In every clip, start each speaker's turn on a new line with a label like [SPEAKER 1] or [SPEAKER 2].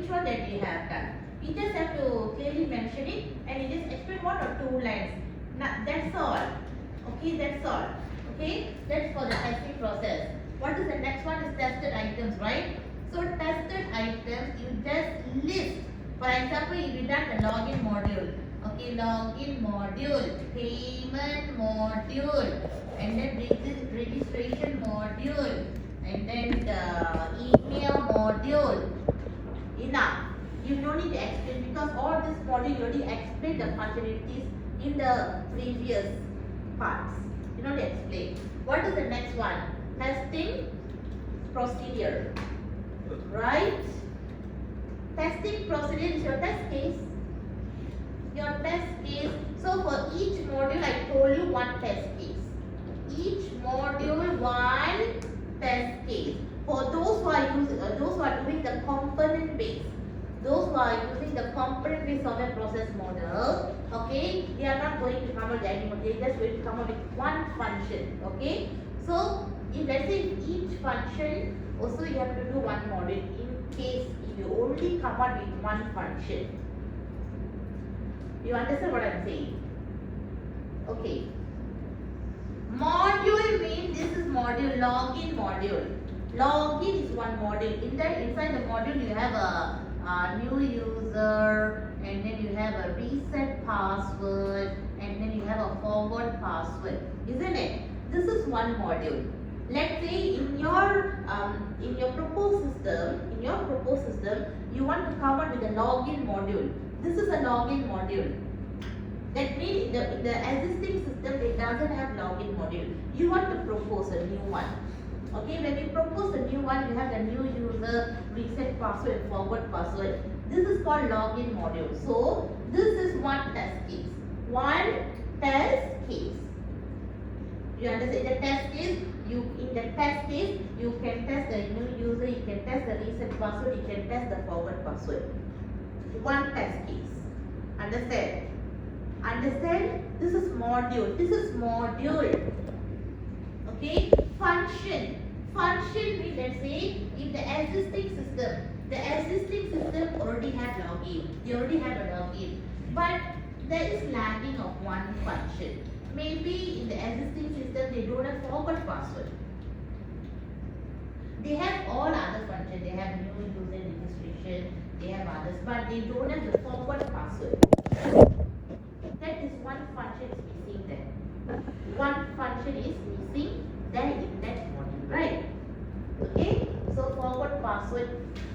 [SPEAKER 1] which one that you have done. You just have to clearly mention it and you just explain 1 or 2 lines. Now, that's all. Okay, that's all. Okay, that's for the testing process. What is the next one is tested items, right? So tested items, you just list. For example, if you done the login module, okay, login module, payment module, and then registration module, and then the email module. Enough. You don't need to explain because all this module you already explained the functionalities in the previous parts. You don't explain. What is the next one? Testing procedure. Right? Testing procedure is your test case. Your test case. So for each module, I told you 1 test case. Each module 1 test case. For those who are doing the component based, those who are using the component based software process model, okay, they are not going to come up with any module. They are just going to come up with 1 function. Okay. So if let's say each function also you have to do 1 module in case if you only come up with 1 function. You understand what I am saying? Okay. Module means this is module, login module. Login is 1 module. Inside the module you have a new user, and then you have a reset password, and then you have a forward password, isn't it? This is 1 module. Let's say in your proposed system, you want to come up with a login module. This is a login module. That means in the existing system it doesn't have login module. You want to propose a new one. Okay, when you propose a new one, you have the new user, reset password, and forward password. This is called login module. So this is 1 test case. 1 test case. You understand? In the test case, you can test the new user, you can test the reset password, you can test the forward password. 1 test case. Understand? Understand? This is module. This is module. Okay? Function. Function means, let's say, if the existing system already have login. They already have a login. But there is lagging of 1 function. Maybe in the existing system they don't have forward password. They have all other functions. They have new user registration. They have others, but they don't have the forward password. That is 1 function is missing there. 1 function is missing there in that module, right? Okay, so forward password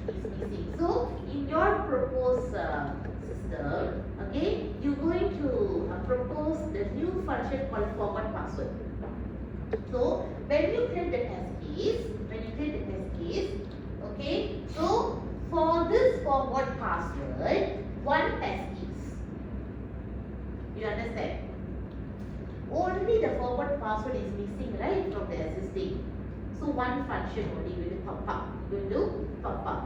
[SPEAKER 1] is missing. So in your proposed system, okay, you're going to propose the new function called forward password. So when you create the test case, okay, so for this forward password, 1 test case. You understand? Only the forward password is missing, right, from the existing. So 1 function only will pop up.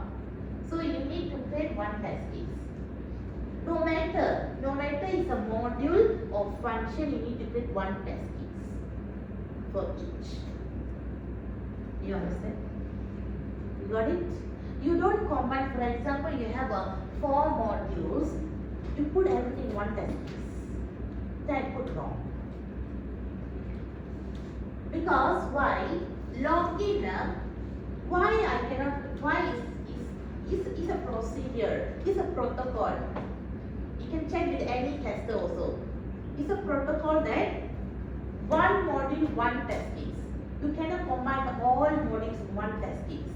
[SPEAKER 1] So you need to create 1 test case. No matter it's a module or function, you need to create 1 test case for each. You understand? You got it? You don't combine. For example, you have 4 modules. You put everything in 1 test case. That put wrong. Because why? Login, why is a procedure, is a protocol. You can check with any tester also. It's a protocol that 1 module, 1 test case. You cannot combine all modules in 1 test case.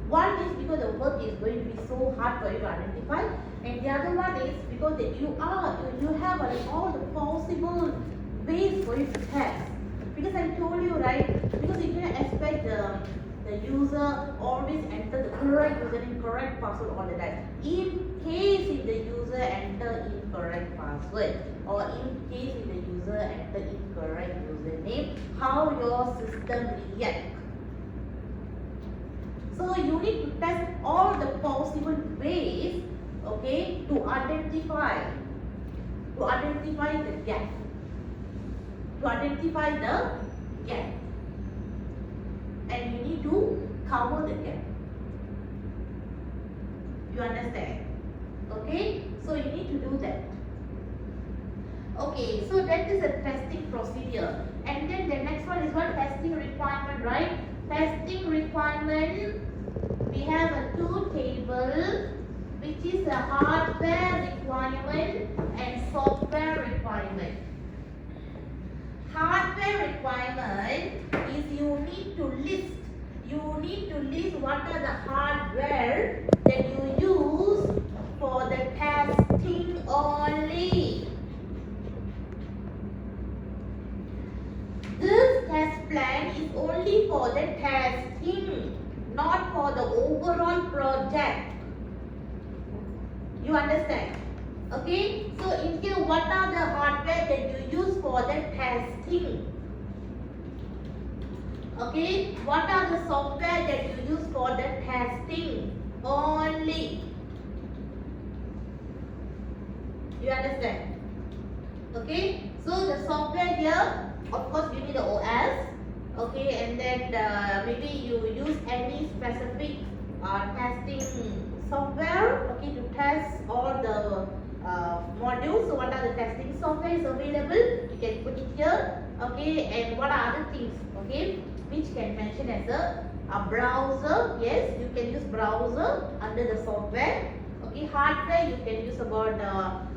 [SPEAKER 1] One is because the work is going to be so hard for you to identify, and the other one is because you have all the possible ways for you to test. Because I told you, right? Because you can expect the user always enter the correct username, correct password all the time. In case if the user enter incorrect password, or in case if the user enter incorrect username, how your system reacts. So you need to test all the possible ways, okay, to identify the gap. And you need to cover the gap. You understand? Okay, so you need to do that. Okay, so that is a testing procedure. And then the next one is what? Testing requirement, right? Testing requirement, we have a two table, which is a hardware requirement and software requirement. Hardware requirement is you need to list what are the hardware that you use for the testing only. This test plan is only for the testing, not for the overall project. You understand? Okay, so in here, what are the hardware that you use for the testing? Okay, what are the software that you use for the testing only? You understand? Okay, so the software here, of course, give me the OS. Okay, and then maybe you use any specific testing software, okay, to test all the modules. So what are the testing software is available? You can put it here. Okay, and what are other things? Okay, which can mention as a browser. Yes, you can use browser under the software. Okay, hardware you can use about the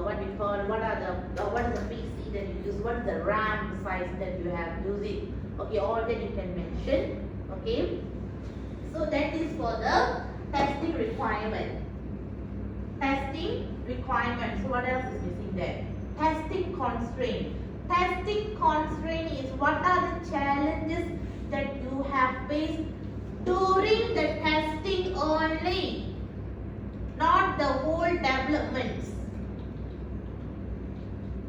[SPEAKER 1] what we call what is the PC that you use, what is the RAM size that you have using. Okay, all that you can mention. Okay, so that is for the testing requirement. Testing requirement. So what else is missing there? Testing constraint. Testing constraint is what are the challenges that you have faced during the testing only, not the whole developments.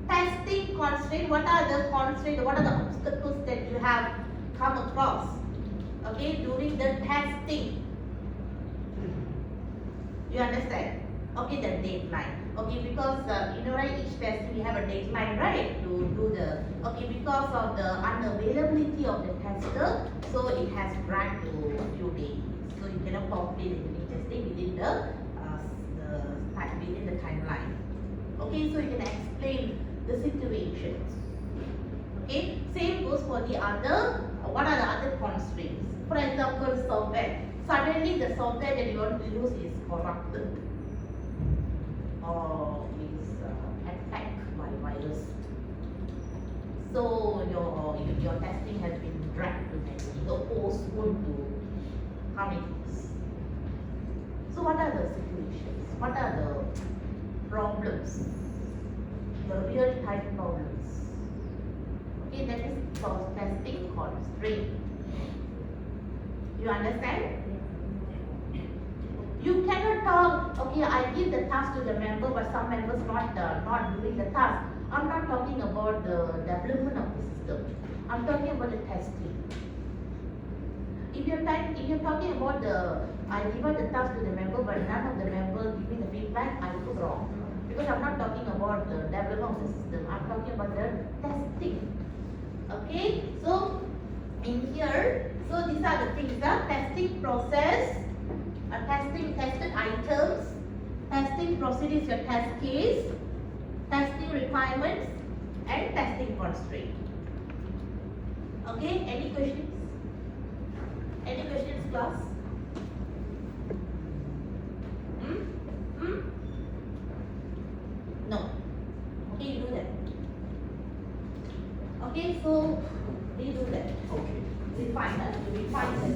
[SPEAKER 1] Testing constraint, what are the constraints, what are the obstacles that you have come across, okay, during the testing? You understand? Okay, the deadline. Okay, because you know, right, each testing we have a deadline, right, to do the, okay, because of the unavailability of the tester, so it has dragged to a few days. So you cannot complete the unit testing within the timeline. Okay, so you can explain the situations. Okay, same goes for the other, what are the other constraints? For example, software. Suddenly the software that you want to use is corrupted or is attacked by virus. So your testing has been dragged to many, so postponed to how many days? So what are the situations? What are the problems? The real time problems. Okay, that is called testing constraint. You understand? You cannot talk, okay, I give the task to the member, but some members not doing the task. I'm not talking about the development of the system. I'm talking about the testing. If you're talking about I give out the task to the member, but none of the members give me the feedback, I put wrong. Because I'm not talking about the development of the system. I'm talking about the testing. Okay, so in here, so these are the things: the testing process, tested items, testing procedures, your test case, testing requirements, and testing constraint. Okay, any questions? Any questions, class? No. Okay, you do that. Okay, so you do that.
[SPEAKER 2] Okay.
[SPEAKER 1] We find that. We find that.